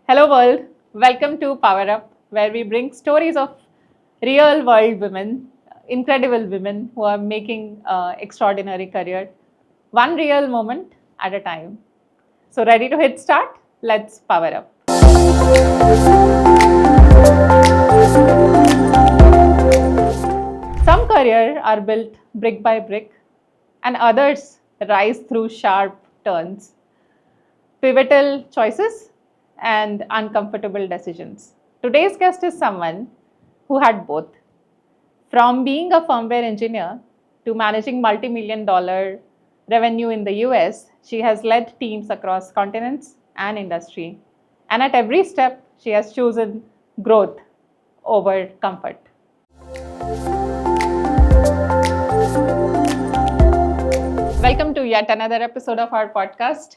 Hello world, welcome to PowerUp, where we bring stories of real world women, incredible women who are making extraordinary career, one real moment at a time. So ready to hit start? Let's power up. Some careers are built brick by brick and others rise through sharp turns, pivotal choices and uncomfortable decisions. Today's guest is someone who had both. From being a firmware engineer to managing multi-million dollar revenue in the US, she has led teams across continents and industry. And at every step, she has chosen growth over comfort. Welcome to yet another episode of our podcast.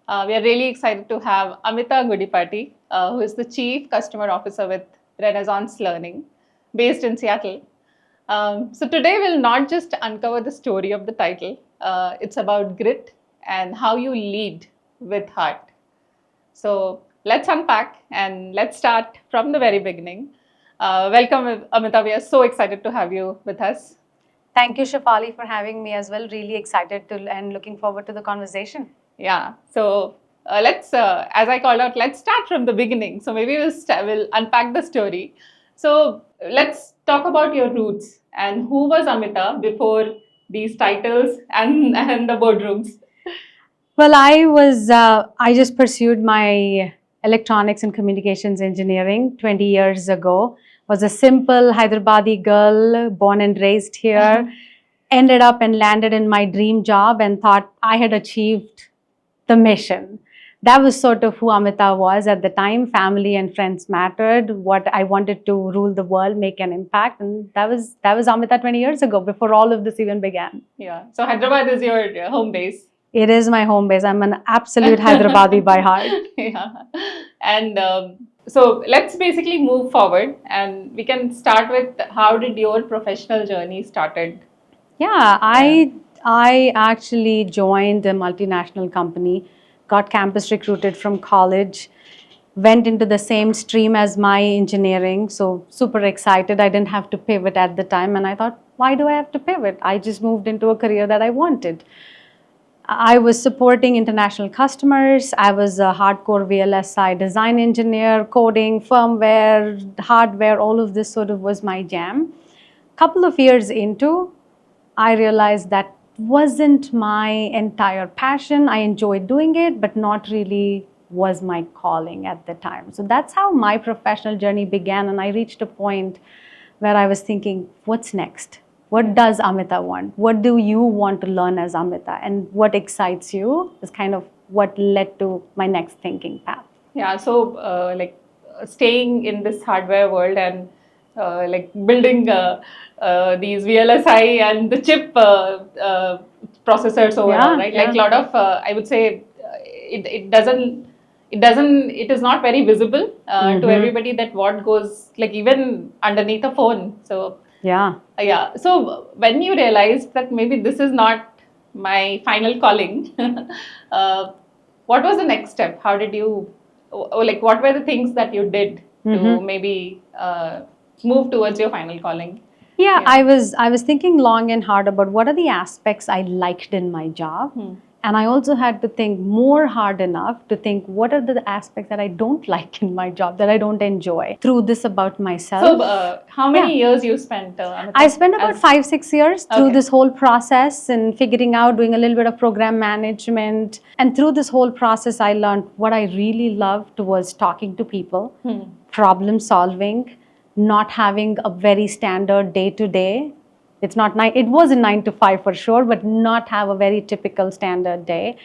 We are really excited to have Amita Gudipati, who is the Chief Customer Officer with Renaissance Learning, based in Seattle. So today we'll not just uncover the story of the title, it's about grit and how you lead with heart. So let's unpack and let's start from the very beginning. Welcome, Amita. We are so excited to have you with us. Thank you, Shefali, for having me as well. Really excited to and looking forward to the conversation. Yeah. So let's, as I called out, let's start from the beginning. So maybe we'll unpack the story. So let's talk about your roots and who was Amita before these titles and the boardrooms. Well, I just pursued my electronics and communications engineering 20 years ago. Was a simple Hyderabadi girl, born and raised here. Ended up and landed in my dream job and thought I had achieved the mission. That was sort of who Amita was at the time. Family and friends mattered. What I wanted to rule the world, make an impact, and that was Amita 20 years ago, before all of this even began. Yeah. So Hyderabad is your home base. It is my home base. I'm an absolute Hyderabadi by heart. Yeah. And so let's basically move forward, and we can start with how did your professional journey started? Yeah, I actually joined a multinational company, got campus recruited from college, went into the same stream as my engineering. So super excited. I didn't have to pivot at the time, and I thought, why do I have to pivot? I just moved into a career that I wanted. I was supporting international customers. I was a hardcore VLSI design engineer, coding, firmware, hardware, all of this sort of was my jam. Couple of years into, I realized that wasn't my entire passion. I enjoyed doing it, but not really was my calling at the time. So that's how my professional journey began. And I reached a point where I was thinking, what's next? What does Amita want? What do you want to learn as Amita? And what excites you is kind of what led to my next thinking path. Yeah, so staying in this hardware world and building these VLSI and the chip processors overall, right? Like a lot of, I would say, it is not very visible to everybody that what goes like even underneath a phone. So yeah. So when you realized that maybe this is not my final calling, what was the next step? How did you, what were the things that you did to maybe move towards your final calling? Yeah, I was thinking long and hard about what are the aspects I liked in my job. And I also had to think more hard enough to think what are the aspects that I don't like in my job, that I don't enjoy. Through this about myself. So how many years you spent? I spent about 5-6 years through this whole process and figuring out, doing a little bit of program management. And through this whole process, I learned what I really loved was talking to people, problem solving, not having a very standard day-to-day. It was a 9 to 5 for sure, but not have a very typical standard day.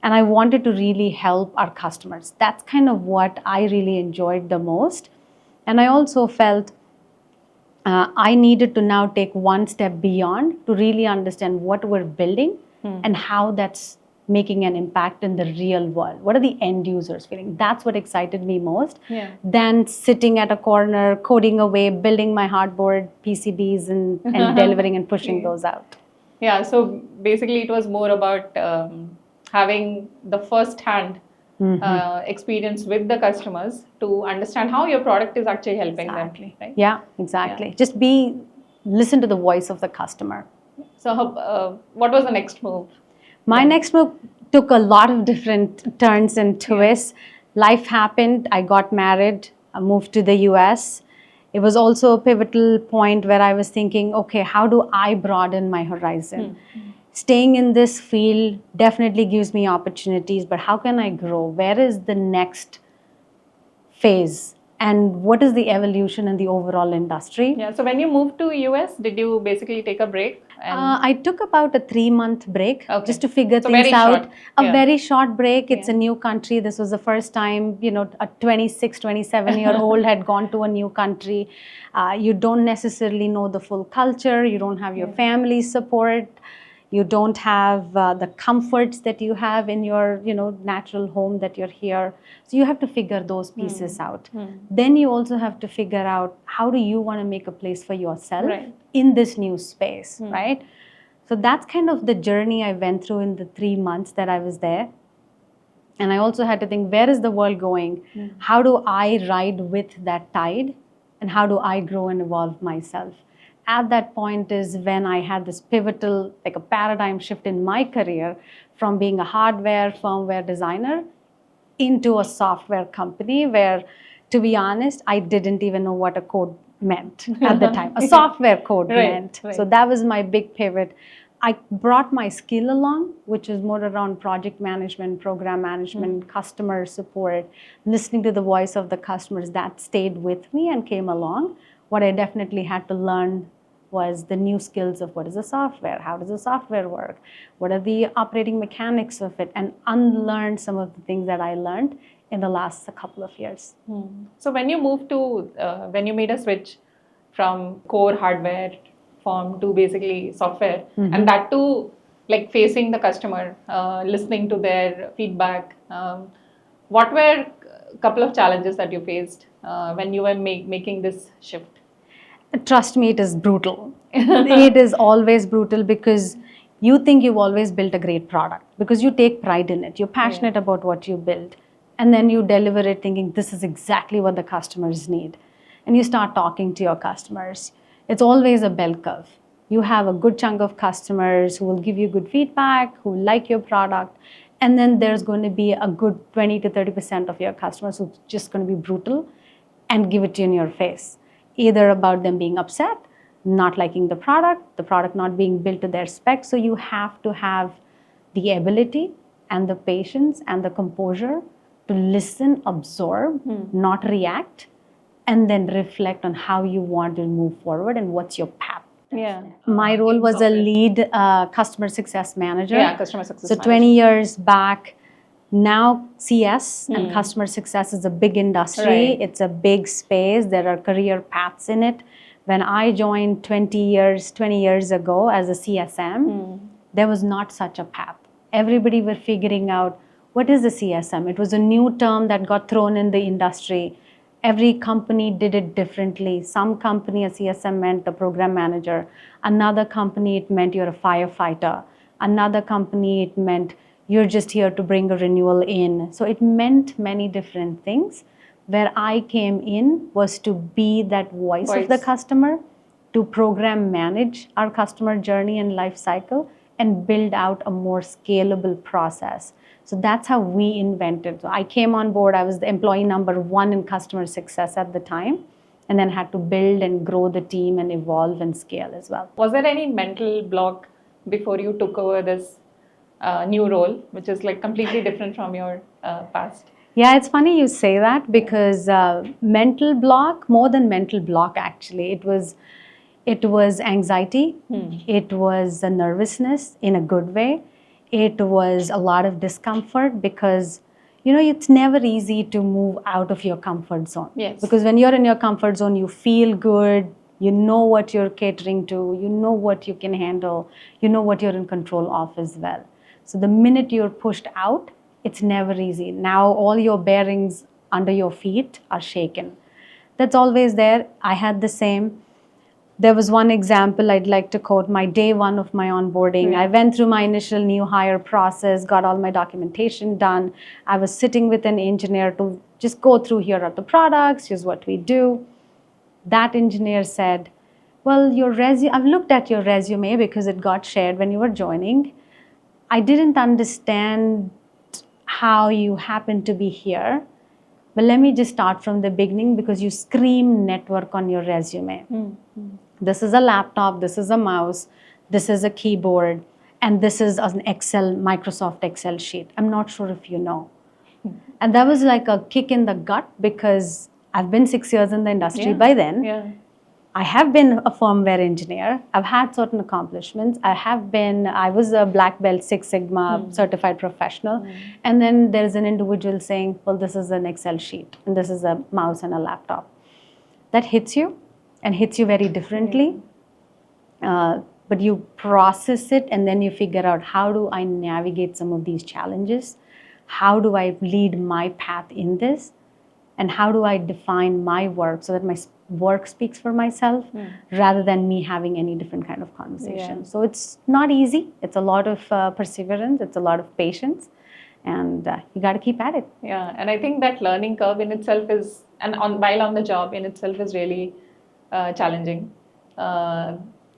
And I wanted to really help our customers. That's kind of what I really enjoyed the most. And I also felt I needed to now take one step beyond to really understand what we're building and how that's making an impact in the real world. What are the end users feeling? That's what excited me most than sitting at a corner, coding away, building my hardboard PCBs and delivering and pushing those out. Yeah, so basically it was more about having the first hand experience with the customers to understand how your product is actually helping them. Right? Yeah, exactly. Just listen to the voice of the customer. So, what was the next move? My next move took a lot of different turns and twists. Life happened. I got married. I moved to the US. It was also a pivotal point where I was thinking, okay, how do I broaden my horizon? Staying in this field definitely gives me opportunities, but how can I grow? Where is the next phase? And what is the evolution in the overall industry? Yeah. So when you moved to US, did you basically take a break? I took about a 3-month break just to figure So things very out. short. Very short break. It's a new country. This was the first time, a 26, 27-year-old had gone to a new country. You don't necessarily know the full culture. You don't have your family support. You don't have the comforts that you have in your, natural home that you're here. So you have to figure those pieces out. Then you also have to figure out how do you want to make a place for yourself in this new space, right? So that's kind of the journey I went through in the 3 months that I was there. And I also had to think, where is the world going? How do I ride with that tide? And how do I grow and evolve myself? At that point is when I had this pivotal, like a paradigm shift in my career from being a hardware, firmware designer into a software company where, to be honest, I didn't even know what a code meant at the time. A software code meant. So that was my big pivot. I brought my skill along, which is more around project management, program management, customer support, listening to the voice of the customers. That stayed with me and came along. What I definitely had to learn was the new skills of what is a software, how does the software work, what are the operating mechanics of it, and unlearn some of the things that I learned in the last couple of years. So when you moved to, when you made a switch from core hardware form to basically software, and that too, like facing the customer, listening to their feedback, what were a couple of challenges that you faced when you were making this shift? Trust me, it is brutal. It is always brutal because you think you've always built a great product because you take pride in it. You're passionate about what you build. And then you deliver it thinking this is exactly what the customers need. And you start talking to your customers. It's always a bell curve. You have a good chunk of customers who will give you good feedback, who like your product. And then there's going to be a good 20 to 30% of your customers who's just going to be brutal and give it to you in your face. Either about them being upset, not liking the product not being built to their specs. So you have to have the ability and the patience and the composure to listen, absorb, not react, and then reflect on how you want to move forward and what's your path. My role was a lead customer success manager. Customer success manager. So 20 years back, now CS and customer success is a big industry. It's a big space. There are career paths in it. When I joined 20 years ago as a CSM, there was not such a path. Everybody were figuring out what is the CSM. It was a new term that got thrown in the industry. Every company did it differently. Some company, a CSM meant a program manager. Another company, it meant you're a firefighter. Another company, it meant you're just here to bring a renewal in. So it meant many different things. Where I came in was to be that voice of the customer, to program manage our customer journey and life cycle, and build out a more scalable process. So that's how we invented. So I came on board, I was the employee number 1 in customer success at the time, and then had to build and grow the team and evolve and scale as well. Was there any mental block before you took over this new role, which is like completely different from your past? Yeah, it's funny you say that because mental block, more than mental block actually, it was anxiety, it was a nervousness in a good way, it was a lot of discomfort because it's never easy to move out of your comfort zone. Because when you're in your comfort zone, you feel good, you know what you're catering to, you know what you can handle, you know what you're in control of as well. So the minute you're pushed out, it's never easy. Now all your bearings under your feet are shaken. That's always there. I had the same. There was one example I'd like to quote, my day one of my onboarding. Yeah. I went through my initial new hire process, got all my documentation done. I was sitting with an engineer to just go through, here are the products, here's what we do. That engineer said, well, your resume, I've looked at your resume because it got shared when you were joining. I didn't understand how you happened to be here. But let me just start from the beginning, because you scream network on your resume. This is a laptop, this is a mouse, this is a keyboard, and this is an Excel, Microsoft Excel sheet. I'm not sure if you know. And that was like a kick in the gut, because I've been 6 years in the industry by then. Yeah. I have been a firmware engineer. I've had certain accomplishments. I was a black belt Six Sigma certified professional. And then there's an individual saying, well, this is an Excel sheet, and this is a mouse and a laptop. That hits you, and hits you very differently. But you process it, and then you figure out, how do I navigate some of these challenges? How do I lead my path in this? And how do I define my work so that my work speaks for myself, rather than me having any different kind of conversation? Yeah. So it's not easy. It's a lot of perseverance. It's a lot of patience. And you got to keep at it. Yeah, and I think that learning curve in itself is, while on the job in itself, is really challenging.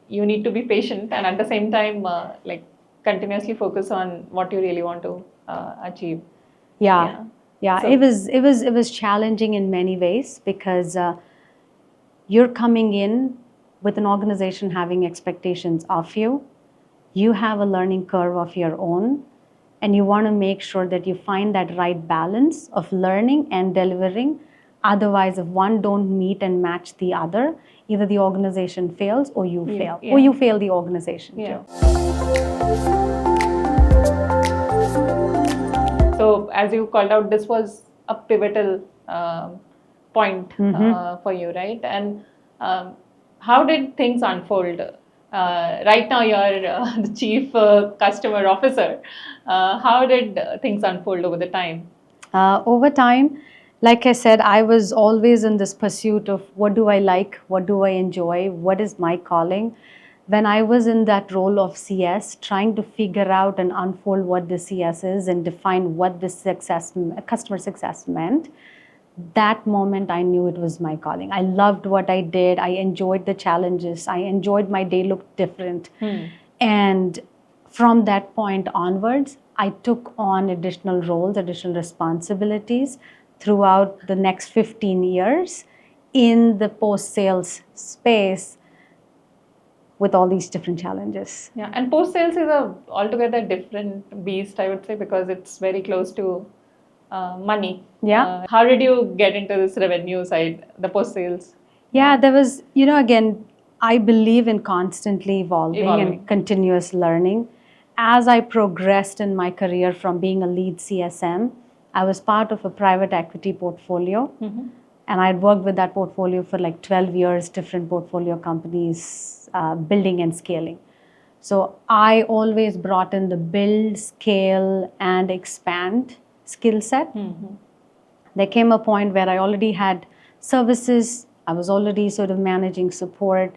You need to be patient, and at the same time, like, continuously focus on what you really want to achieve. Yeah. So- It was challenging in many ways, because you're coming in with an organization having expectations of you. You have a learning curve of your own, and you want to make sure that you find that right balance of learning and delivering. Otherwise, if one don't meet and match the other, either the organization fails or you fail, or you fail the organization too. So, as you called out, this was a pivotal point for you, right? And how did things unfold? Right now, you're the chief customer officer. How did things unfold over the time? Over time, like I said, I was always in this pursuit of, what do I like? What do I enjoy? What is my calling? When I was in that role of CS, trying to figure out and unfold what the CS is and define what this customer success meant, that moment I knew it was my calling. I loved what I did. I enjoyed the challenges. I enjoyed my day looked different. And from that point onwards, I took on additional roles, additional responsibilities throughout the next 15 years in the post-sales space, with all these different challenges. Yeah, and post-sales is a altogether different beast, I would say, because it's very close to money. Yeah. How did you get into this revenue side, the post-sales? Yeah, there was, again, I believe in constantly evolving and continuous learning. As I progressed in my career from being a lead CSM, I was part of a private equity portfolio. And I'd worked with that portfolio for like 12 years, different portfolio companies, building and scaling. So I always brought in the build, scale, and expand skill set. There came a point where I already had services. I was already sort of managing support.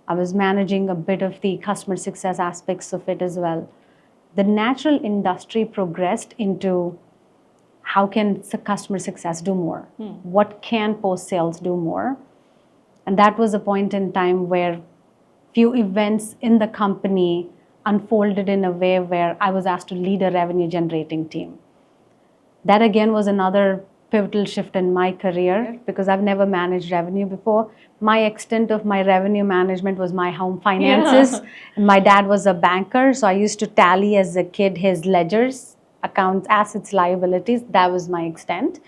I was managing a bit of the customer success aspects of it as well. The natural industry progressed into, how can customer success do more? What can post-sales do more? And that was a point in time where few events in the company unfolded in a way where I was asked to lead a revenue generating team. That again was another pivotal shift in my career, because I've never managed revenue before. My extent of my revenue management was my home finances. And my dad was a banker, so I used to tally as a kid his ledgers, accounts, assets, liabilities. That was my extent.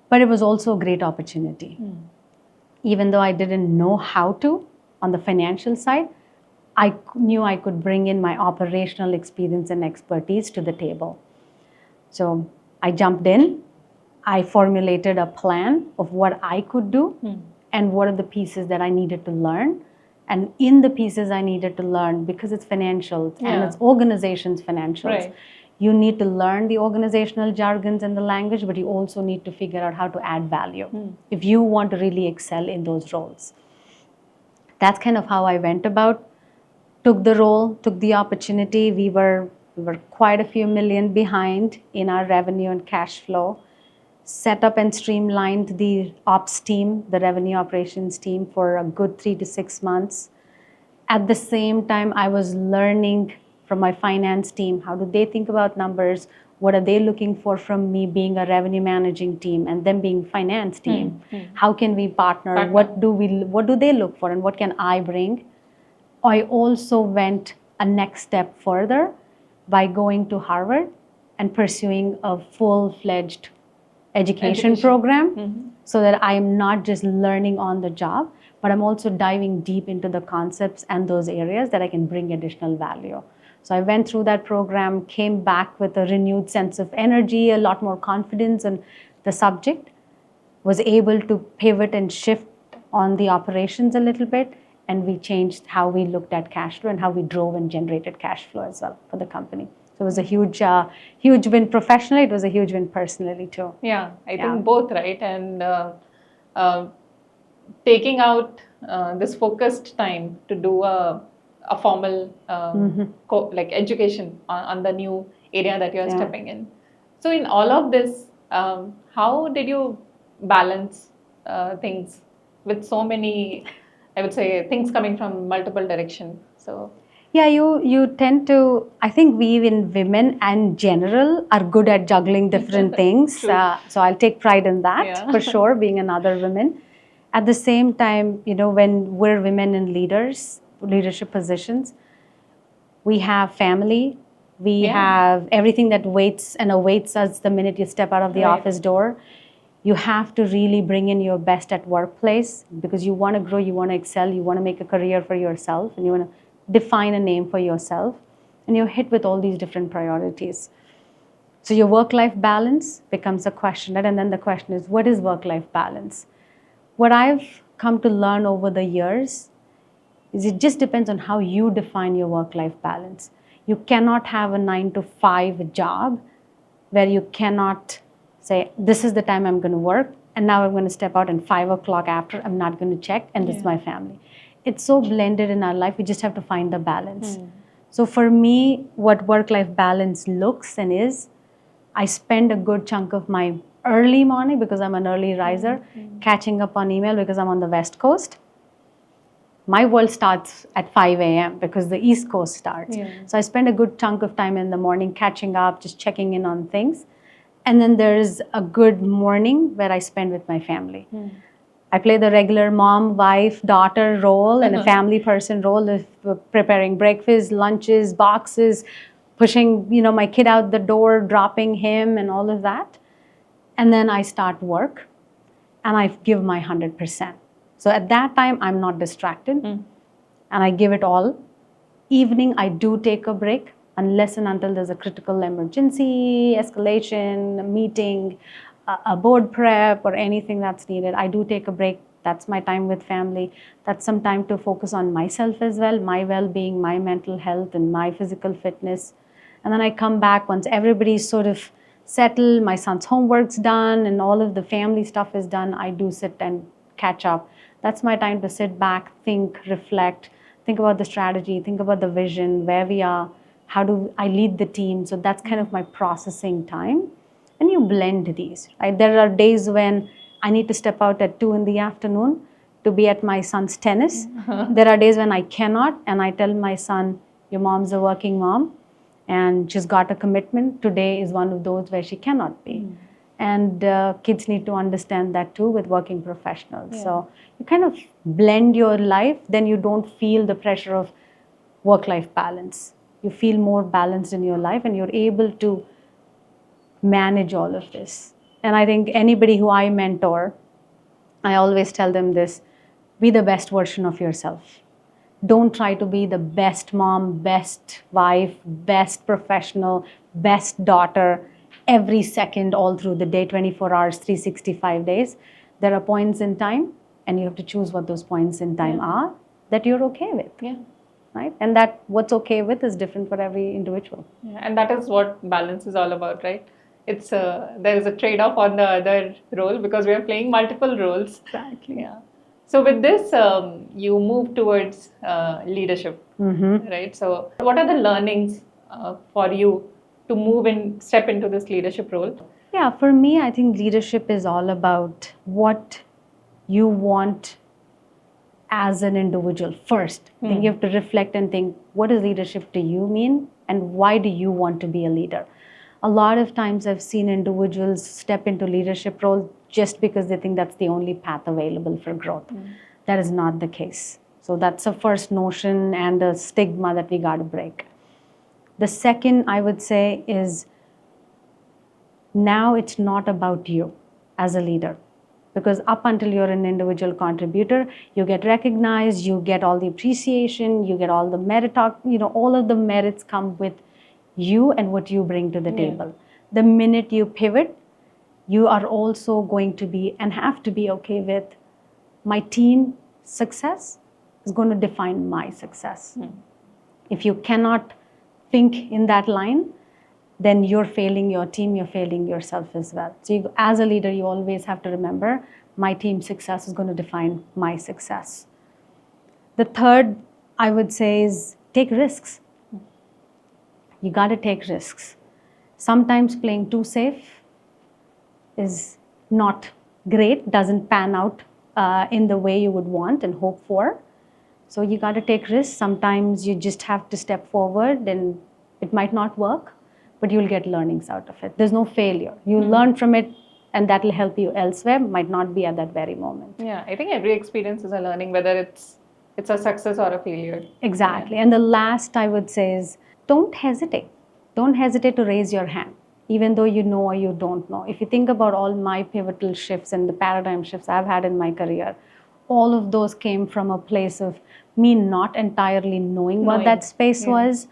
But it was also a great opportunity. Even though I didn't know how to on the financial side, I knew I could bring in my operational experience and expertise to the table. So I jumped in. I formulated a plan of what I could do and what are the pieces that I needed to learn. And in the pieces I needed to learn, because it's financial and it's organizations' financials, you need to learn the organizational jargons and the language, but you also need to figure out how to add value if you want to really excel in those roles. That's kind of how I went about, took the role, took the opportunity. We were quite a few million behind in our revenue and cash flow. Set up and streamlined the ops team, the revenue operations team, for a good 3 to 6 months. At the same time, I was learning from my finance team, how do they think about numbers? What are they looking for from me being a revenue managing team and them being finance team? How can we partner? What do they look for and what can I bring? I also went a next step further by going to Harvard and pursuing a full-fledged education program, so that I'm not just learning on the job, but I'm also diving deep into the concepts and those areas that I can bring additional value. So I went through that program, came back with a renewed sense of energy, a lot more confidence in the subject, was able to pivot and shift on the operations a little bit, and we changed how we looked at cash flow and how we drove and generated cash flow as well for the company. So it was a huge win professionally. It was a huge win personally too. Yeah, I think both, right? And taking out this focused time to do a formal like education on the new area that you're stepping in. So in all of this, how did you balance things with so many, I would say, things coming from multiple directions? So yeah, you tend to, I think we in women in general are good at juggling different things. So I'll take pride in that for sure, being another woman. At the same time, when we're women in leadership positions, we have family, we have everything that waits and awaits us the minute you step out of the office door. You have to really bring in your best at workplace, because you want to grow, you want to excel, you want to make a career for yourself, and you want to define a name for yourself, and you're hit with all these different priorities. So your work-life balance becomes a question, and then the question is, what is work-life balance? What I've come to learn over the years is it just depends on how you define your work-life balance. You cannot have a 9 to 5 job where you cannot say, this is the time I'm going to work, and now I'm going to step out, and 5 o'clock after, I'm not going to check, and this is my family. It's so blended in our life, we just have to find the balance. So for me, what work-life balance looks and is, I spend a good chunk of my early morning, because I'm an early riser, catching up on email because I'm on the West Coast. My world starts at 5 a.m. because the East Coast starts. So I spend a good chunk of time in the morning catching up, just checking in on things. And then there's a good morning where I spend with my family. I play the regular mom, wife, daughter role and a family person role of preparing breakfast, lunches, boxes, pushing my kid out the door, dropping him and all of that. And then I start work and I give my 100%. So at that time, I'm not distracted and I give it all. Evening, I do take a break unless and until there's a critical emergency, escalation, a meeting, a board prep or anything that's needed. I do take a break. That's my time with family. That's some time to focus on myself as well, my well-being, my mental health and my physical fitness. And then I come back once everybody's sort of settled, my son's homework's done and all of the family stuff is done, I do sit and catch up. That's my time to sit back, think, reflect, think about the strategy, think about the vision, where we are, how do I lead the team. So that's kind of my processing time. And you blend these, right? There are days when I need to step out at 2 in the afternoon to be at my son's tennis. There are days when I cannot, and I tell my son, your mom's a working mom, and she's got a commitment. Today is one of those where she cannot be. And kids need to understand that too with working professionals. So you kind of blend your life, then you don't feel the pressure of work-life balance. You feel more balanced in your life and you're able to manage all of this. And I think anybody who I mentor, I always tell them this, be the best version of yourself. Don't try to be the best mom, best wife, best professional, best daughter every second all through the day, 24 hours, 365 days. There are points in time and you have to choose what those points in time are that you're okay with. Right? And that what's okay with is different for every individual. And that is what balance is all about, right? It's there is a trade-off on the other role because we are playing multiple roles. Exactly. So with this, you move towards leadership, right? So what are the learnings for you to move and step into this leadership role? Yeah, for me, I think leadership is all about what you want as an individual first. I think you have to reflect and think, what does leadership to you mean, and why do you want to be a leader? A lot of times I've seen individuals step into leadership roles just because they think that's the only path available for growth. That is not the case. So that's a first notion and a stigma that we got to break. The second, I would say, is now it's not about you as a leader, because up until you're an individual contributor, you get recognized, you get all the appreciation, you get all the merit, all of the merits come with you and what you bring to the table. The minute you pivot, you are also going to be and have to be okay with my team success is going to define my success. If you cannot think in that line, then you're failing your team, you're failing yourself as well. So as a leader, you always have to remember my team's success is going to define my success. The third, I would say, is take risks. You got to take risks. Sometimes playing too safe is not great, doesn't pan out in the way you would want and hope for. So you got to take risks. Sometimes you just have to step forward, and it might not work, but you'll get learnings out of it. There's no failure. You learn from it, and that will help you elsewhere, might not be at that very moment. Yeah, I think every experience is a learning, whether it's a success or a failure. Exactly. And the last I would say is don't hesitate. Don't hesitate to raise your hand, even though you know or you don't know. If you think about all my pivotal shifts and the paradigm shifts I've had in my career, all of those came from a place of me not entirely knowing what that space was,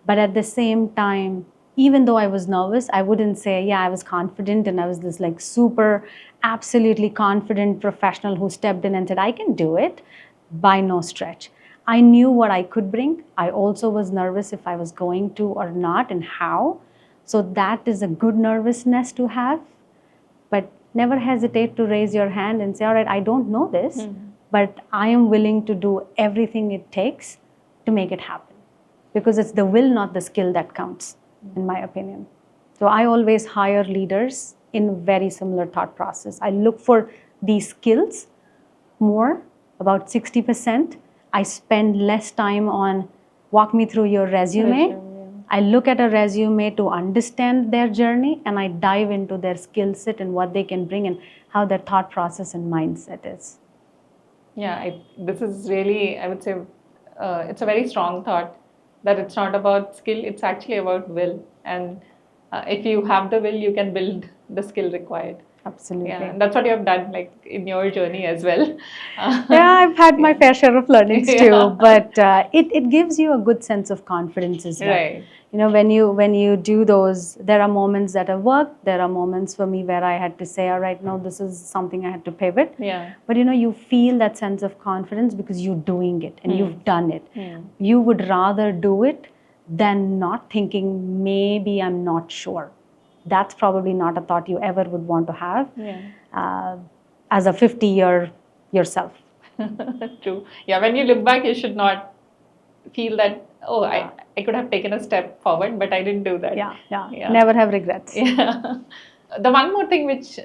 but at the same time, even though I was nervous, I wouldn't say, yeah, I was confident and I was this like super, absolutely confident professional who stepped in and said, I can do it. By no stretch. I knew what I could bring. I also was nervous if I was going to or not and how. So that is a good nervousness to have. But never hesitate to raise your hand and say, all right, I don't know this, but I am willing to do everything it takes to make it happen. Because it's the will, not the skill that counts, in my opinion. So I always hire leaders in very similar thought process. I look for these skills more, about 60%. I spend less time on walk me through your resume. I look at a resume to understand their journey, and I dive into their skill set and what they can bring and how their thought process and mindset is. Yeah, this is really, I would say, it's a very strong thought that it's not about skill, it's actually about will. And if you have the will, you can build the skill required. Absolutely. Yeah, and that's what you have done, like in your journey as well. Yeah, I've had my fair share of learnings too, but it gives you a good sense of confidence as well. Right. You know, when you do those, there are moments that have worked. There are moments for me where I had to say, all right, no, this is something I had to pivot. Yeah. But you know, you feel that sense of confidence because you're doing it and you've done it. You would rather do it than not thinking, maybe I'm not sure. That's probably not a thought you ever would want to have as a 50-year yourself. True. Yeah, when you look back, you should not feel that, oh, I could have taken a step forward, but I didn't do that. Yeah. Never have regrets. Yeah. The one more thing which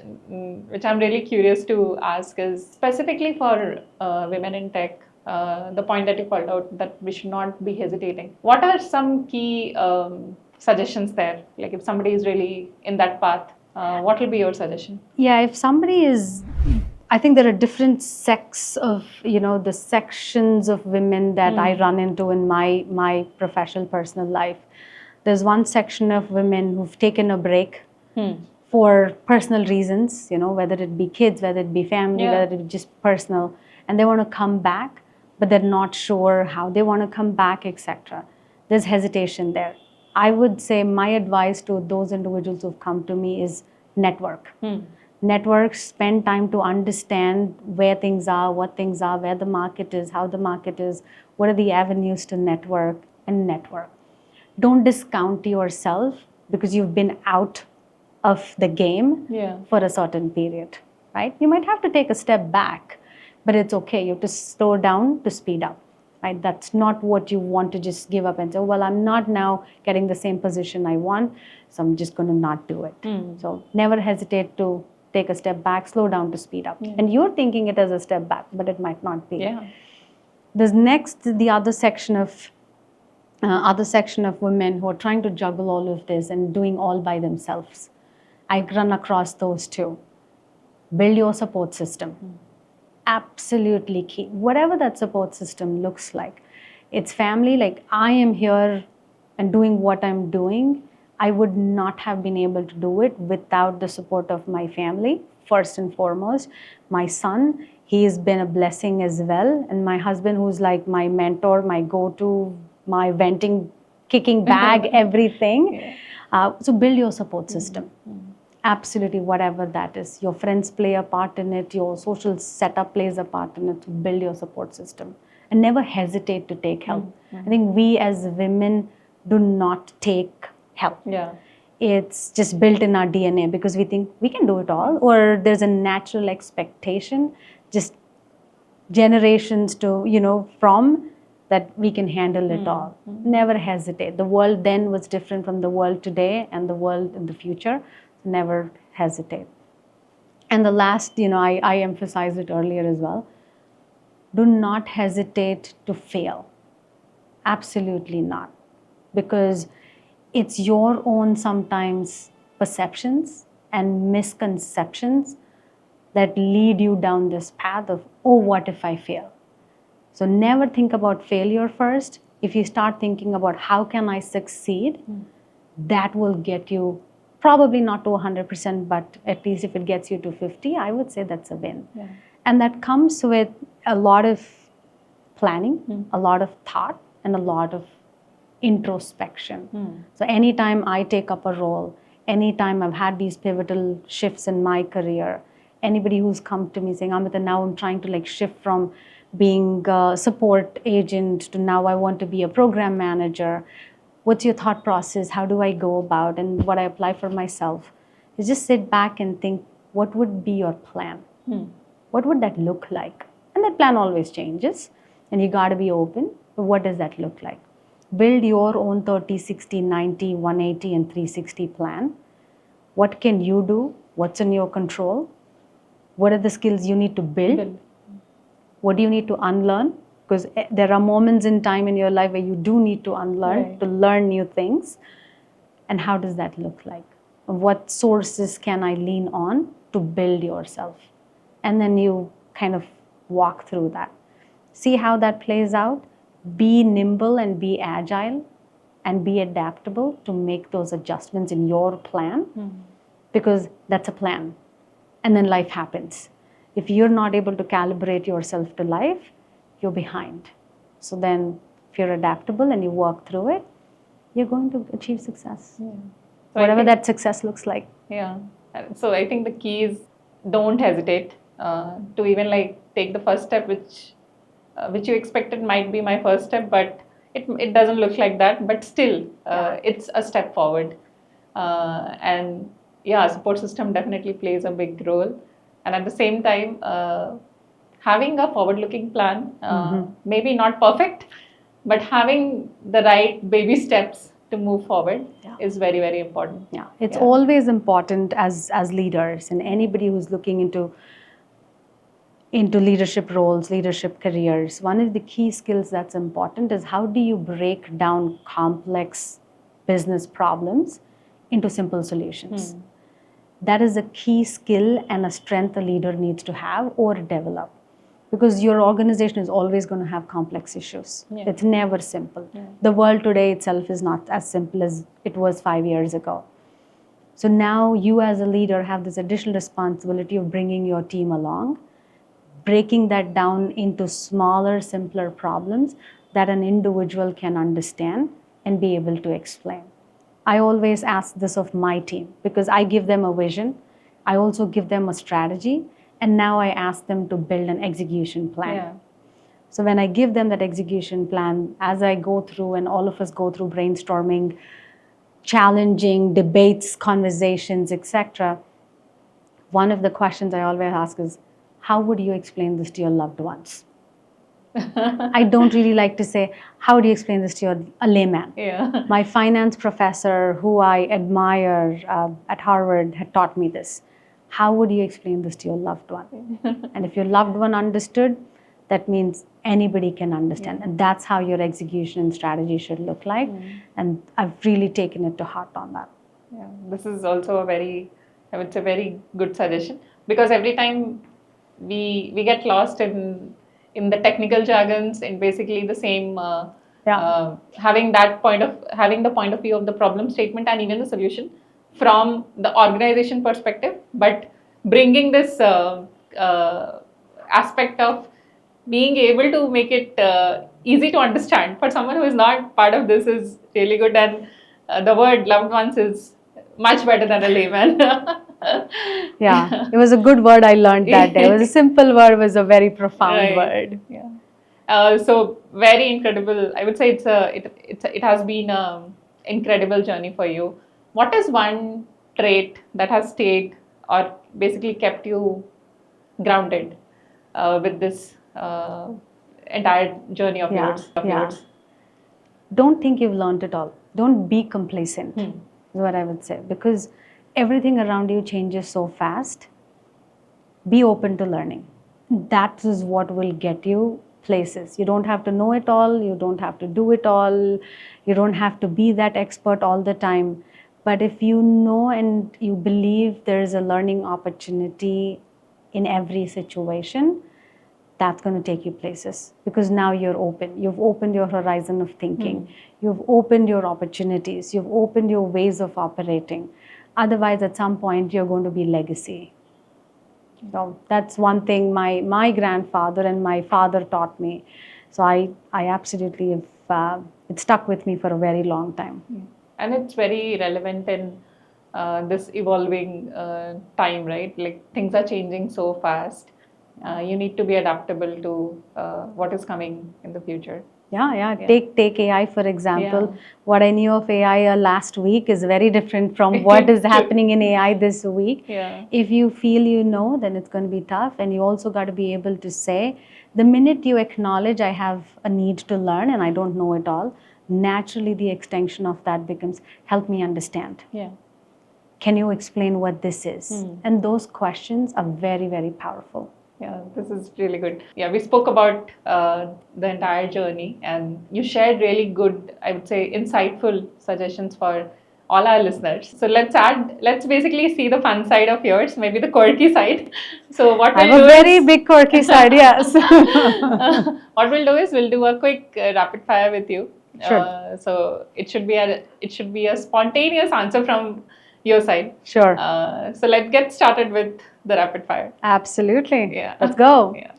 I'm really curious to ask is specifically for women in tech, the point that you called out that we should not be hesitating. What are some key suggestions there? Like if somebody is really in that path, what will be your suggestion? Yeah, if somebody is, I think there are different sects of, the sections of women that I run into in my professional personal life. There's one section of women who've taken a break for personal reasons, whether it be kids, whether it be family, whether it be just personal, and they want to come back, but they're not sure how they want to come back, etc. There's hesitation there. I would say my advice to those individuals who've come to me is network. Network, spend time to understand where things are, what things are, where the market is, how the market is, what are the avenues to network, and network. Don't discount yourself because you've been out of the game for a certain period, right? You might have to take a step back but it's okay. You have to slow down to speed up, right? That's not what you want to just give up and say, well, I'm not now getting the same position I want, so I'm just going to not do it. So never hesitate to take a step back, slow down to speed up. And you're thinking it as a step back, but it might not be. Yeah. There's next the other section of women who are trying to juggle all of this and doing all by themselves. I run across those too. Build your support system. Absolutely key. Whatever that support system looks like. It's family, like I am here and doing what I'm doing. I would not have been able to do it without the support of my family, first and foremost. My son, he has been a blessing as well. And my husband, who's like my mentor, my go-to, my venting, kicking bag, everything. So build your support system. Absolutely, whatever that is. Your friends play a part in it, your social setup plays a part in it. So build your support system. And never hesitate to take help. I think we as women do not take help. Yeah. It's just built in our DNA because we think we can do it all, or there's a natural expectation, just generations to, from that we can handle it all. Never hesitate. The world then was different from the world today and the world in the future. Never hesitate. And the last, I emphasized it earlier as well. Do not hesitate to fail. Absolutely not. Because it's your own sometimes perceptions and misconceptions that lead you down this path of, oh, what if I fail? So never think about failure first. If you start thinking about how can I succeed, that will get you probably not to 100%, but at least if it gets you to 50, I would say that's a win. Yeah. And that comes with a lot of planning, a lot of thought, and a lot of introspection. So anytime I take up a role, anytime I've had these pivotal shifts in my career, anybody who's come to me saying, Amita, now I'm trying to shift from being a support agent to now I want to be a program manager. What's your thought process? How do I go about? And what I apply for myself is just sit back and think, what would be your plan? What would that look like? And that plan always changes and you got to be open. But what does that look like? Build your own 30, 60, 90, 180 and 360 plan. What can you do? What's in your control? What are the skills you need to build? What do you need to unlearn? Because there are moments in time in your life where you do need to unlearn, to learn new things. And how does that look like? What sources can I lean on to build yourself? And then you kind of walk through that. See how that plays out. Be nimble and be agile and be adaptable to make those adjustments in your plan because that's a plan. And then life happens. If you're not able to calibrate yourself to life, you're behind. So then if you're adaptable and you work through it, you're going to achieve success. So whatever that success looks like. Yeah. So I think the key is don't hesitate to even take the first step, which you expected might be my first step, but it doesn't look like that. But still, it's a step forward. And yeah, support system definitely plays a big role. And at the same time, having a forward-looking plan, maybe not perfect, but having the right baby steps to move forward is very, very important. Yeah, it's always important as leaders and anybody who's looking into leadership roles, leadership careers. One of the key skills that's important is how do you break down complex business problems into simple solutions. That is a key skill and a strength a leader needs to have or develop. Because your organization is always going to have complex issues. It's never simple. The world today itself is not as simple as it was 5 years ago. So now you as a leader have this additional responsibility of bringing your team along, breaking that down into smaller, simpler problems that an individual can understand and be able to explain. I always ask this of my team because I give them a vision. I also give them a strategy. And now I ask them to build an execution plan. So when I give them that execution plan, as I go through and all of us go through brainstorming, challenging debates, conversations, etc., one of the questions I always ask is, how would you explain this to your loved ones? I don't really like to say, how do you explain this to a layman? Yeah. My finance professor, who I admire at Harvard, had taught me this. How would you explain this to your loved one? And if your loved one understood, that means anybody can understand. And that's how your execution and strategy should look like. And I've really taken it to heart on that. Yeah, this is also a very, I would say, very good suggestion, because every time we get lost in the technical jargons, in basically the same having the point of view of the problem statement and even the solution from the organization perspective, but bringing this aspect of being able to make it easy to understand for someone who is not part of this is really good. And the word loved ones is much better than a layman. Yeah, it was a good word I learned that day. It was a simple word, it was a very profound word. Yeah. So very incredible. I would say it has been an incredible journey for you. What is one trait that has stayed or basically kept you grounded with this entire journey of yours? Don't think you've learned it all. Don't be complacent, is what I would say. Because everything around you changes so fast. Be open to learning. That is what will get you places. You don't have to know it all. You don't have to do it all. You don't have to be that expert all the time. But if you know and you believe there is a learning opportunity in every situation, that's going to take you places, because now you're open. You've opened your horizon of thinking. You've opened your opportunities. You've opened your ways of operating. Otherwise, at some point, you're going to be legacy. So that's one thing my grandfather and my father taught me. So I absolutely have, it stuck with me for a very long time. And it's very relevant in this evolving time, right? Like things are changing so fast. You need to be adaptable to what is coming in the future. Yeah. Take AI for example. What I knew of AI last week is very different from what is happening in AI this week. If you feel you know, then it's going to be tough. And you also got to be able to say, the minute you acknowledge I have a need to learn and I don't know it all, naturally the extension of that becomes, help me understand. Can you explain what this is? And those questions are very, very powerful. Yeah, this is really good. Yeah, we spoke about the entire journey, and you shared really good, I would say, insightful suggestions for all our listeners. So let's basically see the fun side of yours, maybe the quirky side. So what we'll I have a very big quirky side, yes. What we'll do is we'll do a quick rapid fire with you. Sure. So it should be a spontaneous answer from your side. Sure. So let's get started with the rapid fire. Absolutely. Yeah. Let's go. Yeah.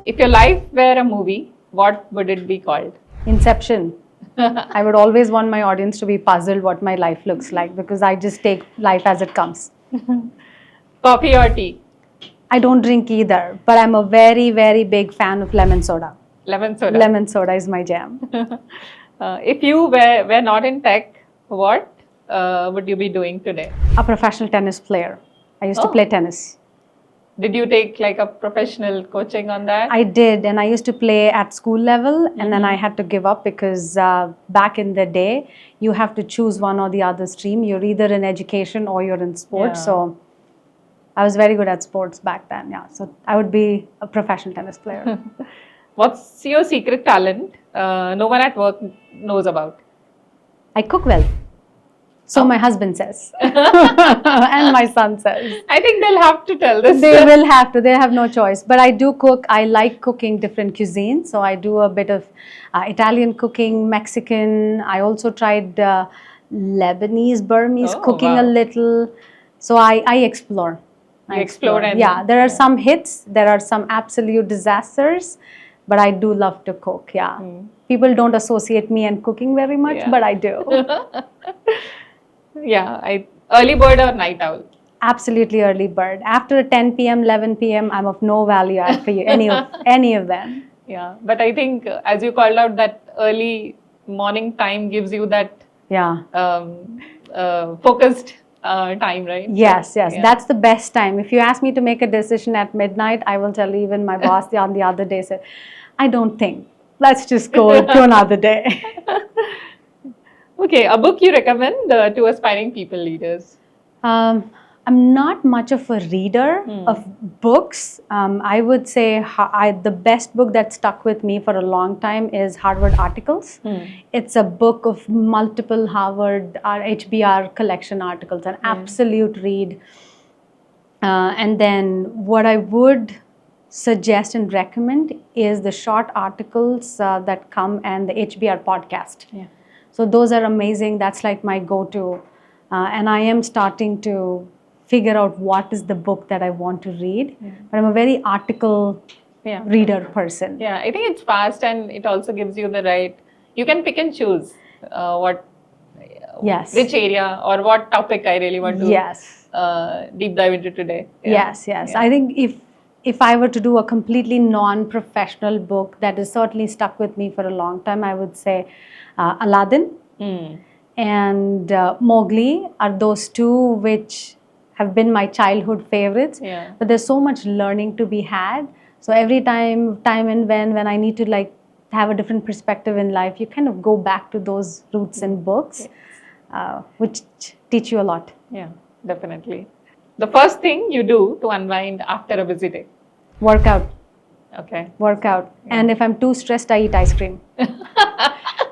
If your life were a movie, what would it be called? Inception. I would always want my audience to be puzzled what my life looks like, because I just take life as it comes. Coffee or tea? I don't drink either, but I'm a very, very big fan of lemon soda. Lemon soda. Lemon soda is my jam. If you were not in tech, what would you be doing today? A professional tennis player. I used to play tennis. Did you take like a professional coaching on that? I did, and I used to play at school level, and then I had to give up because back in the day, you have to choose one or the other stream. You're either in education or you're in sports. So I was very good at sports back then. Yeah, so I would be a professional tennis player. What's your secret talent no one at work knows about? I cook well. So my husband says. And my son says. I think they'll have to tell this. They will have to. They have no choice. But I do cook. I like cooking different cuisines. So I do a bit of Italian cooking, Mexican. I also tried Lebanese, Burmese cooking a little. So I explore. You explore. And yeah, there are some hits. There are some absolute disasters. But I do love to cook. Yeah. People don't associate me and cooking very much, but I do. Yeah, early bird or night owl? Absolutely early bird. After 10 p.m., 11 p.m., I'm of no value add for you, any of them. Yeah, but I think as you called out, that early morning time gives you that focused time, right? Yes, So, yes, yeah. that's the best time. If you ask me to make a decision at midnight, I will tell you. Even my boss on the other day said, "I don't think. Let's just go to another day." Okay, a book you recommend to aspiring people leaders? Um, I'm not much of a reader of books. I would say the best book that stuck with me for a long time is Harvard Articles. It's a book of multiple Harvard or HBR collection articles, an absolute read. And then what I would suggest and recommend is the short articles that come and the HBR podcast. Yeah. So those are amazing. That's like my go-to. And I am starting to figure out what is the book that I want to read. But I'm a very article reader person. Yeah, I think it's fast and it also gives you the right, you can pick and choose what, Yes. which area or what topic I really want to deep dive into today. Yes. I think if I were to do a completely non-professional book that has certainly stuck with me for a long time, I would say Aladdin and Mowgli are those two which have been my childhood favorites. Yeah. But there's so much learning to be had. So every time and when I need to like have a different perspective in life, you kind of go back to those roots in books, which teach you a lot. Yeah, definitely. The first thing you do to unwind after a busy day? Workout. Okay. Workout. And if I'm too stressed, I eat ice cream.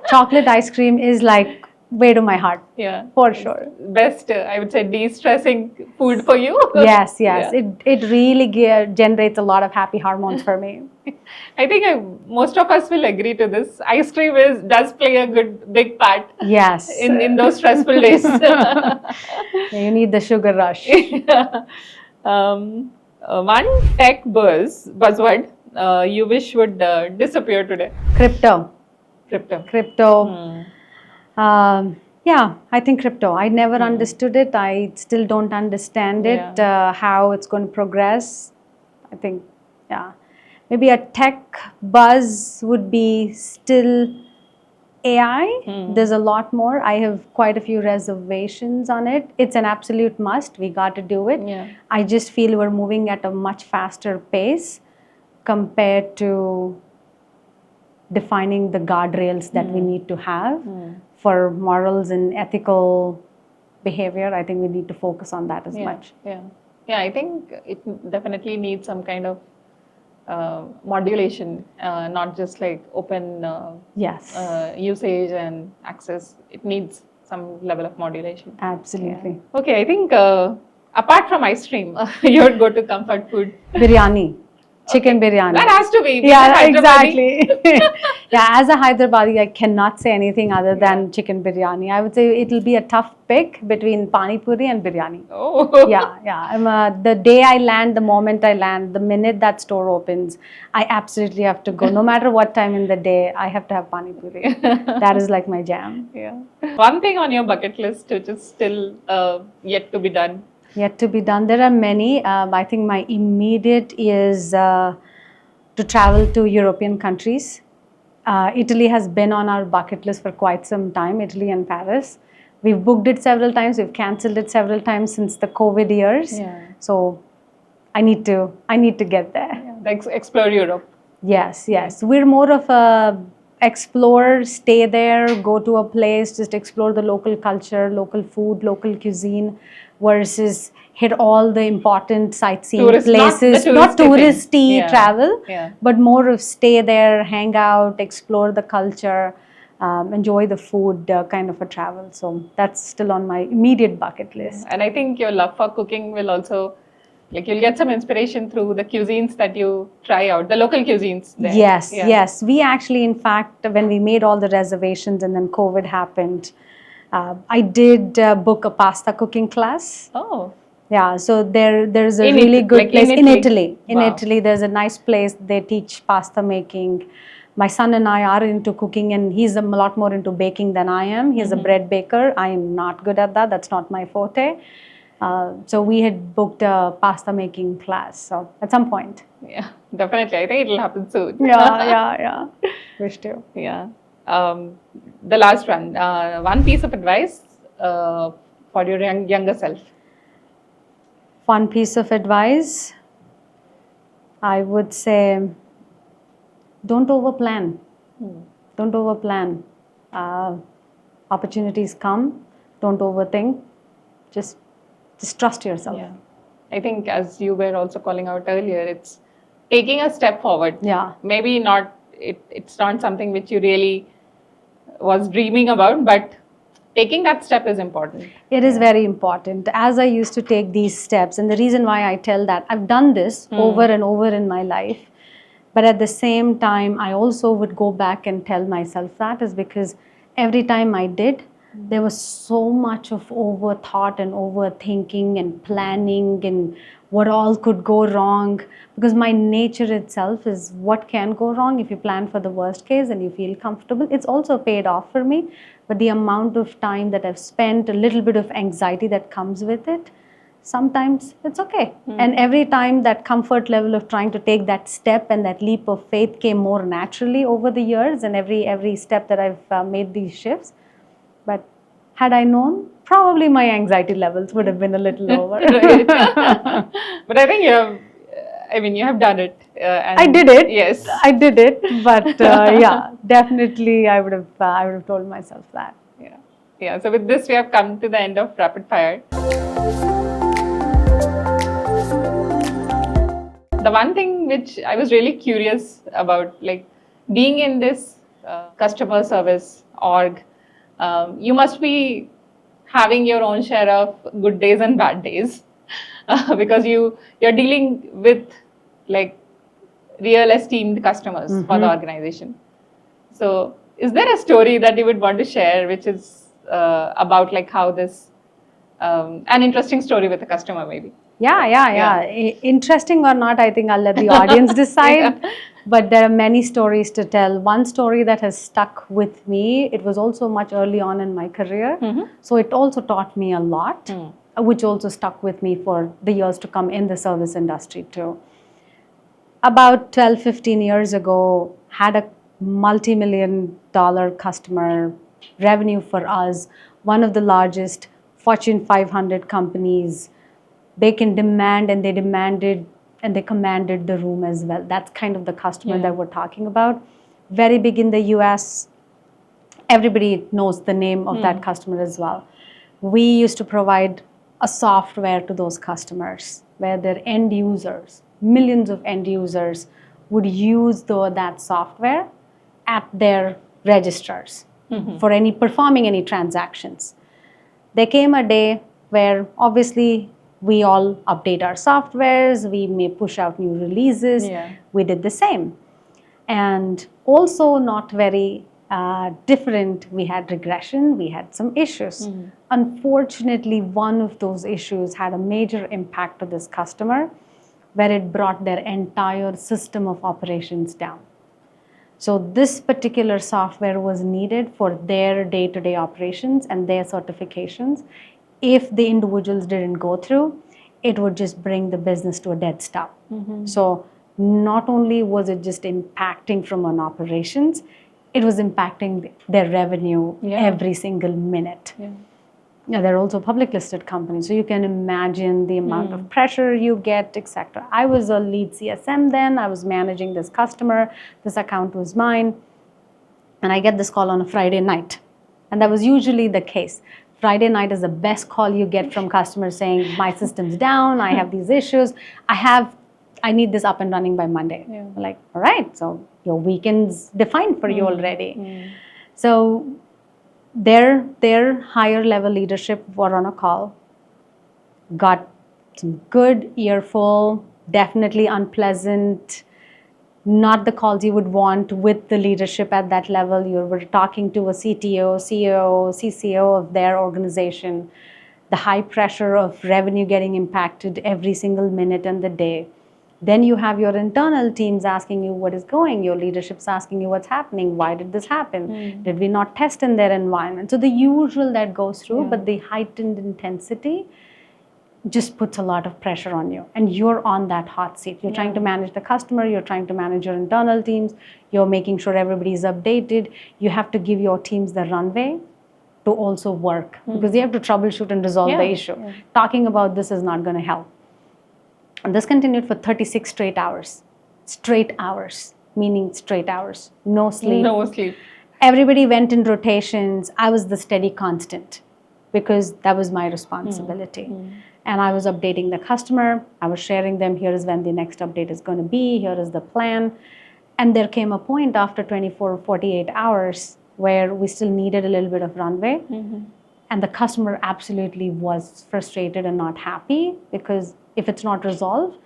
Chocolate ice cream is like way to my heart. Yeah. For sure. Best, I would say, de-stressing food for you. Yes. Yeah. It really generates a lot of happy hormones for me. I think most of us will agree to this. Ice cream does play a big part. Yes. In those stressful days. You need the sugar rush. One tech buzzword you wish would disappear today? Crypto. Yeah, I think crypto. I never understood it. I still don't understand it, how it's going to progress. I think, maybe a tech buzz would be still AI. There's a lot more. I have quite a few reservations on it. It's an absolute must. We got to do it. Yeah. I just feel we're moving at a much faster pace compared to defining the guardrails that we need to have for morals and ethical behavior. I think we need to focus on that as much. Yeah, I think it definitely needs some kind of modulation, not just like open usage and access. It needs some level of modulation. Absolutely. Yeah. Okay, I think apart from ice cream, your go-to comfort food? Biryani. Chicken biryani. That has to be. Yeah, exactly. As a Hyderabadi, I cannot say anything other than chicken biryani. I would say it'll be a tough pick between pani puri and biryani. Oh. Yeah. The day I land, the moment I land, the minute that store opens, I absolutely have to go. No matter what time in the day, I have to have pani puri. That is like my jam. Yeah. One thing on your bucket list which is still yet to be done? Yet to be done. There are many. I think my immediate is to travel to European countries. Italy has been on our bucket list for quite some time, Italy and Paris. We've booked it several times. We've cancelled it several times since the COVID years. Yeah. So I need to get there. Yeah. Explore Europe. Yes. We're more of a explore, stay there, go to a place, just explore the local culture, local food, local cuisine, versus hit all the important sightseeing places, not touristy travel, but more of stay there, hang out, explore the culture, enjoy the food kind of a travel. So that's still on my immediate bucket list. And I think your love for cooking will also, like, you'll get some inspiration through the cuisines that you try out, the local cuisines there. Yes. We actually, in fact, when we made all the reservations and then COVID happened, I did book a pasta cooking class. Oh. Yeah, so there's a really good place in Italy. In Italy, there's a nice place. They teach pasta making. My son and I are into cooking, and he's a lot more into baking than I am. He's a bread baker. I am not good at that. That's not my forte. So we had booked a pasta making class. So at some point. Yeah, definitely. I think it'll happen soon. Yeah. Wish to. Yeah. The last one. One piece of advice for for your younger self? One piece of advice, I would say, don't overplan. Don't overplan. Opportunities come. Don't overthink. Just trust yourself. Yeah. I think as you were also calling out earlier, it's taking a step forward. Yeah. Maybe not, it's not something which you really was dreaming about, but taking that step is important. It is very important. As I used to take these steps, and the reason why I tell that, I've done this over and over in my life, but at the same time, I also would go back and tell myself that is because every time I did, there was so much of overthought and overthinking and planning and what all could go wrong, because my nature itself is what can go wrong if you plan for the worst case and you feel comfortable. It's also paid off for me, but the amount of time that I've spent, a little bit of anxiety that comes with it, sometimes it's okay. And every time that comfort level of trying to take that step and that leap of faith came more naturally over the years, and every step that I've made these shifts. But had I known, probably my anxiety levels would have been a little lower. But I think you have done it. And I did it. Yes. I did it. But yeah, definitely I would have told myself that. Yeah. Yeah. So with this, we have come to the end of Rapid Fire. The one thing which I was really curious about, like being in this customer service org, you must be having your own share of good days and bad days because you're dealing with like real esteemed customers for the organization. So is there a story that you would want to share which is about like how this an interesting story with a customer maybe? Yeah. Interesting or not, I think I'll let the audience decide. But there are many stories to tell. One story that has stuck with me, it was also much early on in my career. So it also taught me a lot, which also stuck with me for the years to come in the service industry too. About 12, 15 years ago, had a multi-million-dollar customer, revenue for us, one of the largest Fortune 500 companies. They can demand, and they demanded, and they commanded the room as well. That's kind of the customer that we're talking about. Very big in the US. Everybody knows the name of that customer as well. We used to provide a software to those customers where their end users, millions of end users, would use that software at their registers for performing any transactions. There came a day where obviously we all update our softwares, we may push out new releases. We did the same. And also not very different, we had regression, we had some issues. Unfortunately, one of those issues had a major impact to this customer where it brought their entire system of operations down. So this particular software was needed for their day-to-day operations and their certifications. If the individuals didn't go through, it would just bring the business to a dead stop. So not only was it just impacting from an operations, it was impacting their revenue every single minute. They're also public listed companies, so you can imagine the amount of pressure you get, etc. I was a lead CSM then. I was managing this customer. This account was mine. And I get this call on a Friday night. And that was usually the case. Friday night is the best call you get from customers saying, my system's down, I have these issues, I need this up and running by Monday. Like, all right, so your weekend's defined for you already. So their higher level leadership were on a call, got some good earful, definitely unpleasant, not the calls you would want with the leadership at that level. You were talking to a CTO, CEO, CCO of their organization, the high pressure of revenue getting impacted every single minute and the day. Then you have your internal teams asking you what is going, your leadership's asking you what's happening, why did this happen, did we not test in their environment? So the usual that goes through, but the heightened intensity just puts a lot of pressure on you, and you're on that hot seat. You're trying to manage the customer, you're trying to manage your internal teams, you're making sure everybody's updated. You have to give your teams the runway to also work because they have to troubleshoot and resolve the issue. Talking about this is not going to help. And this continued for 36 straight hours. Straight hours, meaning straight hours. No sleep. No sleep. Everybody went in rotations. I was the steady constant because that was my responsibility. And I was updating the customer. I was sharing them, here is when the next update is going to be, here is the plan. And there came a point after 24 or 48 hours where we still needed a little bit of runway. And the customer absolutely was frustrated and not happy because if it's not resolved,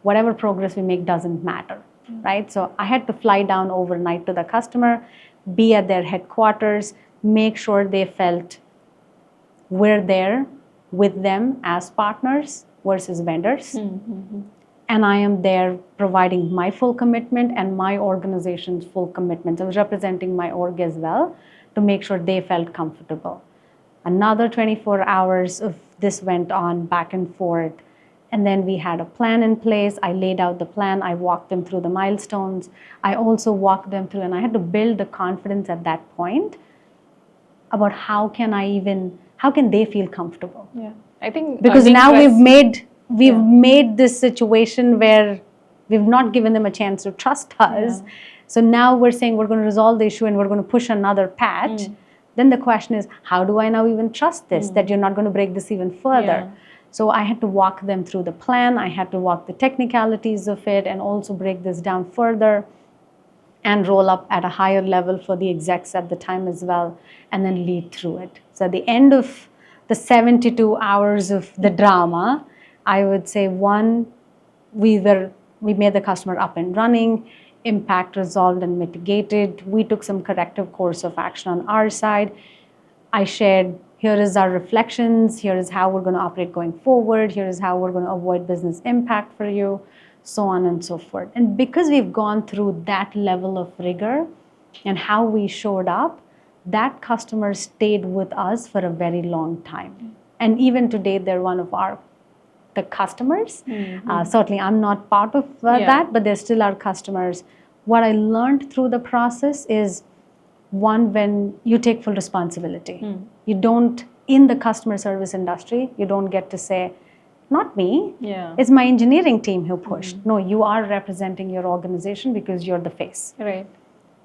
whatever progress we make doesn't matter, right? So I had to fly down overnight to the customer, be at their headquarters, make sure they felt we're there with them as partners versus vendors. And I am there providing my full commitment and my organization's full commitment. I was representing my org as well to make sure they felt comfortable. Another 24 hours of this went on back and forth. And then we had a plan in place. I laid out the plan. I walked them through the milestones. I also walked them through, and I had to build the confidence at that point about how can they feel comfortable? Yeah, I think because now we've made this situation where we've not given them a chance to trust us. So now we're saying we're going to resolve the issue and we're going to push another patch. Then the question is, how do I now even trust this, that you're not going to break this even further? So I had to walk them through the plan. I had to walk the technicalities of it and also break this down further and roll up at a higher level for the execs at the time as well, and then lead through it. So at the end of the 72 hours of the drama, I would say one, we made the customer up and running, impact resolved and mitigated. We took some corrective course of action on our side. I shared, here is our reflections, here is how we're going to operate going forward, here is how we're going to avoid business impact for you, so on and so forth. And because we've gone through that level of rigor and how we showed up, that customer stayed with us for a very long time. And even today, they're one of the customers. Certainly, I'm not part of that, but they're still our customers. What I learned through the process is, one, when you take full responsibility. You don't, in the customer service industry, you don't get to say, not me, it's my engineering team who pushed. No, you are representing your organization because you're the face. Right.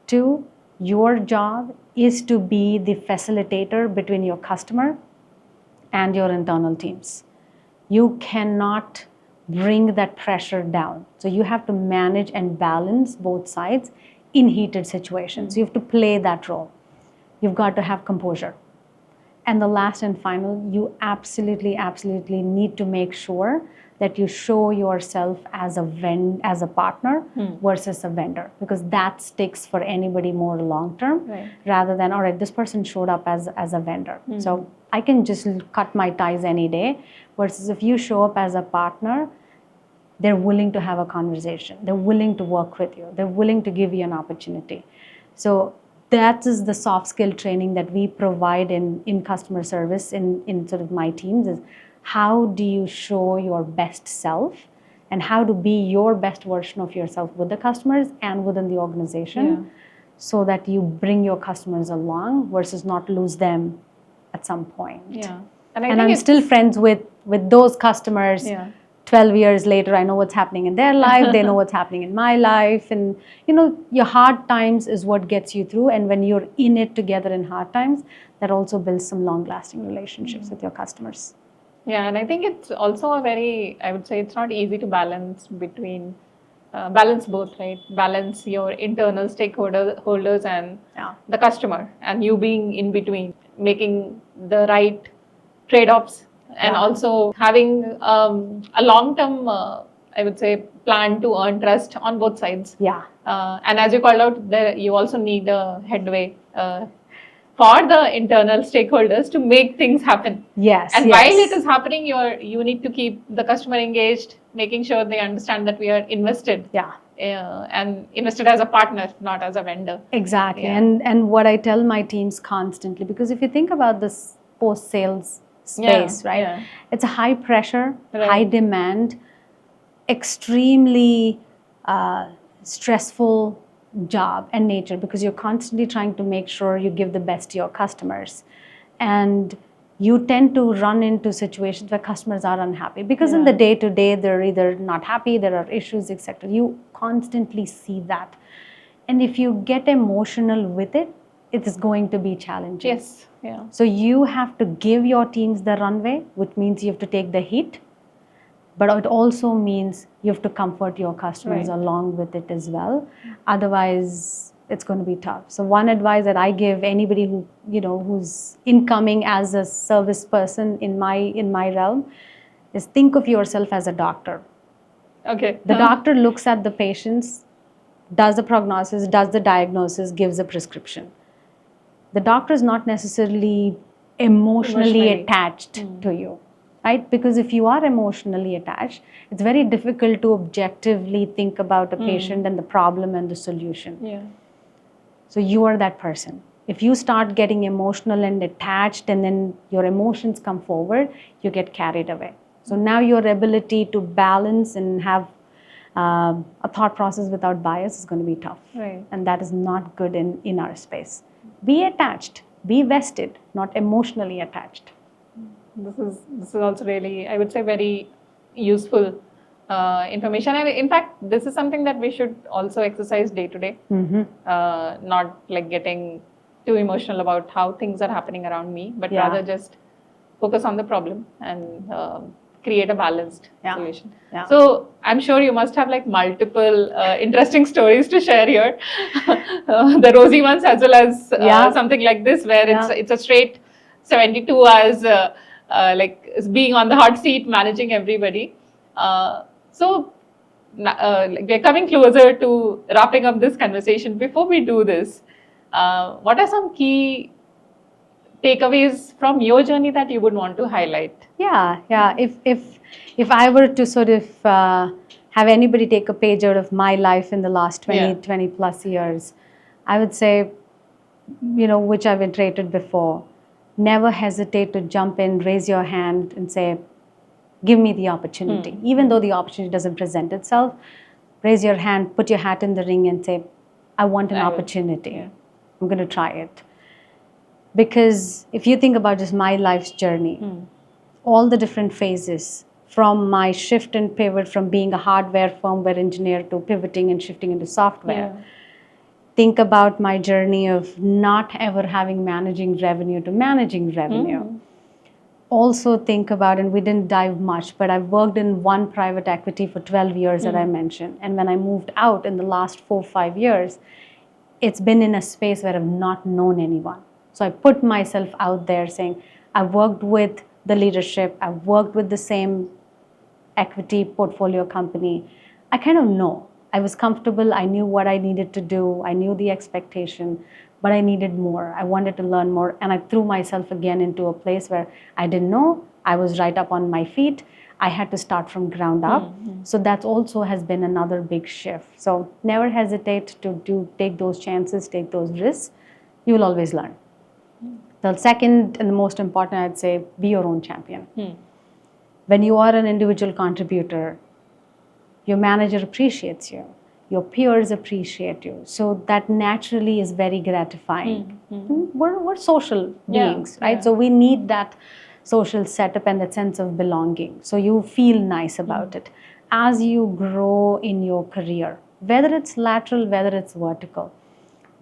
Two, your job is to be the facilitator between your customer and your internal teams. You cannot bring that pressure down. So you have to manage and balance both sides in heated situations. You have to play that role. You've got to have composure. And the last and final, you absolutely need to make sure that you show yourself as a partner versus a vendor, because that sticks for anybody more long term, rather than, all right, this person showed up as a vendor. So I can just cut my ties any day, versus if you show up as a partner, they're willing to have a conversation. They're willing to work with you. They're willing to give you an opportunity. So that is the soft skill training that we provide in customer service in sort of my teams, is how do you show your best self and how to be your best version of yourself with the customers and within the organization, so that you bring your customers along versus not lose them at some point. And I'm still friends with those customers. 12 years later, I know what's happening in their life. They know what's happening in my life. And, your hard times is what gets you through. And when you're in it together in hard times, that also builds some long-lasting relationships with your customers. Yeah, and I think it's also I would say it's not easy to balance both, right? Balance your internal stakeholders and the customer, and you being in between, making the right trade-offs. And also having a long-term, I would say, plan to earn trust on both sides. And as you called out, you also need a headway for the internal stakeholders to make things happen. And while it is happening, you need to keep the customer engaged, making sure they understand that we are invested. And invested as a partner, not as a vendor. Exactly. And what I tell my teams constantly, because if you think about this post-sales space, right? It's a high pressure, high demand, extremely stressful job and nature, because you're constantly trying to make sure you give the best to your customers. and you tend to run into situations where customers are unhappy because in the day to day they're either not happy, there are issues, etc. You constantly see that, and if you get emotional with it, it is going to be challenging. Yes. Yeah. So you have to give your teams the runway, which means you have to take the heat, but it also means you have to comfort your customers along with it as well. Otherwise, it's going to be tough. So one advice that I give anybody who, who's incoming as a service person in my realm is think of yourself as a doctor. Okay. The doctor looks at the patients, does the prognosis, does the diagnosis, gives a prescription. The doctor is not necessarily emotionally attached to you, right? Because if you are emotionally attached, it's very difficult to objectively think about a patient and the problem and the solution. Yeah. So you are that person. If you start getting emotional and attached and then your emotions come forward, you get carried away. So now your ability to balance and have a thought process without bias is going to be tough. Right. And that is not good in our space. Be attached, be vested, not emotionally attached. This is also really, I would say, very useful information. And in fact, this is something that we should also exercise day to day. Not like getting too emotional about how things are happening around me, but rather just focus on the problem and create a balanced solution. Yeah. So I'm sure you must have like multiple interesting stories to share here, the rosy ones as well as something like this where it's a straight 72 hours like being on the hot seat managing everybody. So we're coming closer to wrapping up this conversation. Before we do this, what are some key takeaways from your journey that you would want to highlight? Yeah. If I were to sort of have anybody take a page out of my life in the last 20 plus years, I would say, which I've iterated before, never hesitate to jump in, raise your hand and say, give me the opportunity. Even though the opportunity doesn't present itself, raise your hand, put your hat in the ring and say, I want an opportunity. I'm going to try it. Because if you think about just my life's journey, all the different phases, from my shift and pivot from being a hardware firmware engineer to pivoting and shifting into software, think about my journey of not ever having managing revenue to managing revenue. Also think about, and we didn't dive much, but I've worked in one private equity for 12 years that I mentioned. And when I moved out in the last 4-5 years, it's been in a space where I've not known anyone. So I put myself out there saying, I've worked with the leadership, I've worked with the same equity portfolio company. I kind of know. I was comfortable, I knew what I needed to do, I knew the expectation, but I needed more. I wanted to learn more, and I threw myself again into a place where I didn't know. I was right up on my feet. I had to start from ground up. So that also has been another big shift. So never hesitate to take those chances, take those risks. You will always learn. The second and the most important, I'd say, be your own champion. When you are an individual contributor, your manager appreciates you, your peers appreciate you. So that naturally is very gratifying. We're social beings, right? So we need that social setup and that sense of belonging. So you feel nice about it. As you grow in your career, whether it's lateral, whether it's vertical,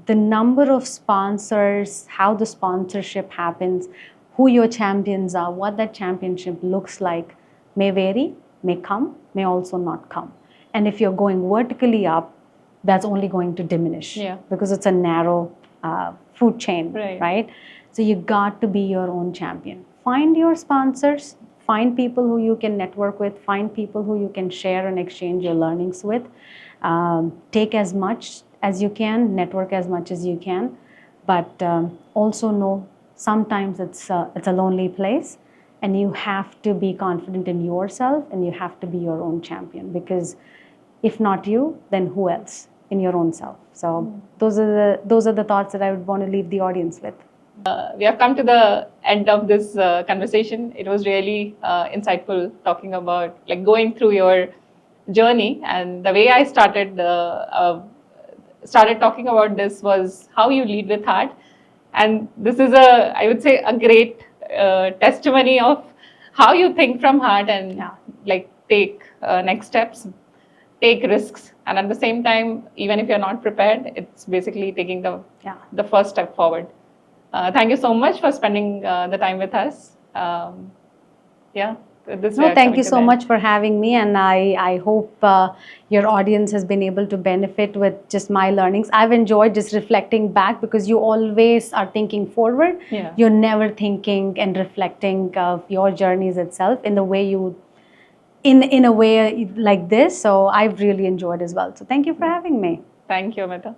the number of sponsors, how the sponsorship happens, who your champions are, what that championship looks like may vary, may come, may also not come. And if you're going vertically up, that's only going to diminish because it's a narrow food chain, right? So you got to be your own champion. Find your sponsors, find people who you can network with, find people who you can share and exchange your learnings with. Take as much as you can, network as much as you can, but also know sometimes it's a lonely place, and you have to be confident in yourself, and you have to be your own champion, because if not you, then who else in your own self? So those are the thoughts that I would want to leave the audience with. We have come to the end of this conversation. It was really insightful talking about like going through your journey, and the way I started talking about this was how you lead with heart. And this is I would say, a great testimony of how you think from heart and like take next steps, take risks, and at the same time, even if you're not prepared, it's basically taking the first step forward. Thank you so much for spending the time with us. Yeah, this No, thank you so much for having me, and I hope your audience has been able to benefit with just my learnings. I've enjoyed just reflecting back because you always are thinking forward. Yeah. You're never thinking and reflecting of your journeys itself in the way you, in a way like this. So I've really enjoyed as well. So thank you for having me. Thank you, Amita.